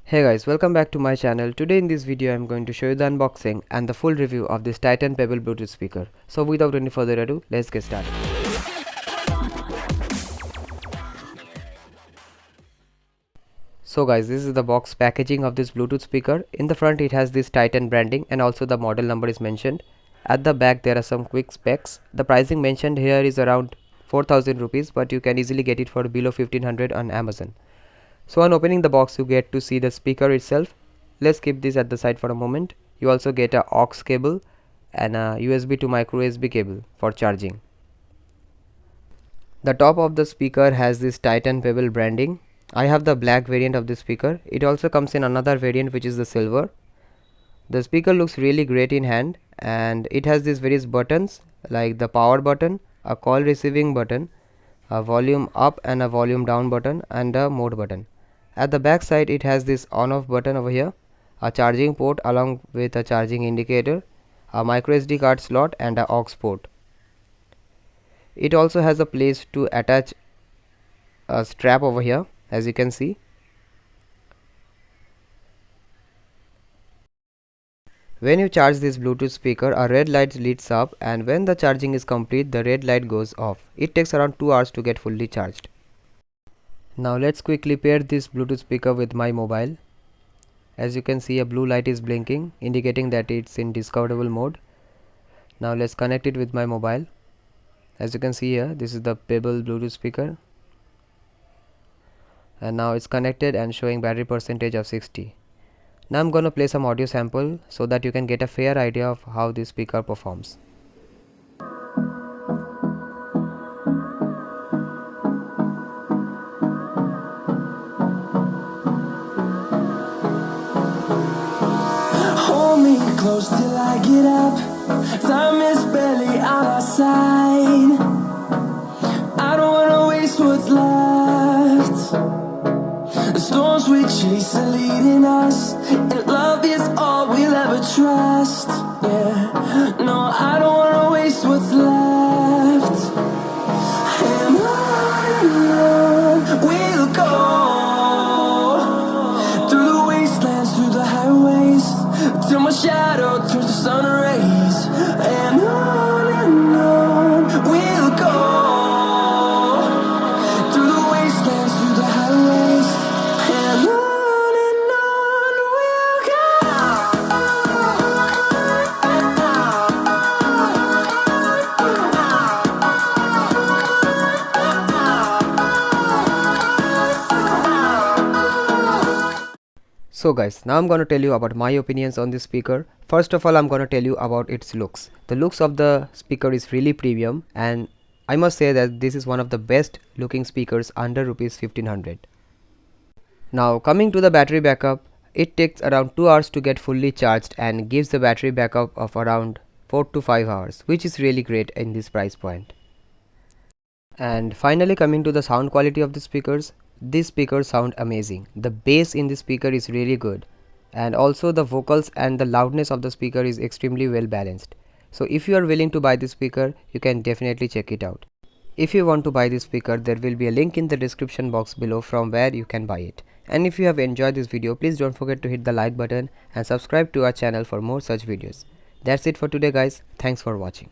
Hey guys, welcome back to my channel. Today in this video I am going to show you the unboxing and the full review of this Tiitan Pabbel Bluetooth speaker. So without any further ado, let's get started. So guys, this is the box packaging of this Bluetooth speaker. In the front it has this Tiitan branding and also the model number is mentioned. At the back there are some quick specs. The pricing mentioned here is around 4000 rupees, but you can easily get it for below 1500 on Amazon. So on opening the box you get to see the speaker itself. Let's keep this at the side for a moment. You also get a aux cable and a USB to micro USB cable for charging. The top of the speaker has this Tiitan Pabbel branding. I have the black variant of this speaker. It also comes in another variant which is the silver. The speaker looks really great in hand and it has these various buttons like the power button, a call receiving button, a volume up and a volume down button, and a mode button. At the back side it has this on off button over here, a charging port along with a charging indicator, a micro SD card slot and a aux port. It also has a place to attach a strap over here, as you can see. When you charge this Bluetooth speaker, a red light lights up, and when the charging is complete the red light goes off. It takes around 2 hours to get fully charged. Now let's quickly pair this Bluetooth speaker with my mobile. As you can see, a blue light is blinking indicating that it's in discoverable mode. Now let's connect it with my mobile. As you can see here, this is the Pabbel Bluetooth speaker, and now it's connected and showing battery percentage of 60. Now I'm gonna play some audio sample so that you can get a fair idea of how this speaker performs. Hold me close till I get up. Time is barely on our side. I don't wanna waste what's left. The storms we chase are leading us, and love is all we'll ever trust. Yeah, no, I don't wanna waste what's left. And on we'll go, through the wastelands, through the highways, till my shadow turns to sun rays. And on we'll go, through the wastelands, through the highways, and on we'll go. So guys, now I'm gonna tell you about my opinions on this speaker. First of all, I'm gonna tell you about its looks. The looks of the speaker is really premium, and I must say that this is one of the best looking speakers under rupees 1500. Now coming to the battery backup, it takes around 2 hours to get fully charged and gives the battery backup of around 4 to 5 hours, which is really great in this price point. And finally, coming to the sound quality of the speakers, these speakers sound amazing. The bass in the speaker is really good, and also the vocals and the loudness of the speaker is extremely well balanced. So if you are willing to buy this speaker, you can definitely check it out. If you want to buy this speaker, there will be a link in the description box below from where you can buy it. And if you have enjoyed this video, please don't forget to hit the like button and subscribe to our channel for more such videos. That's it for today guys. Thanks for watching.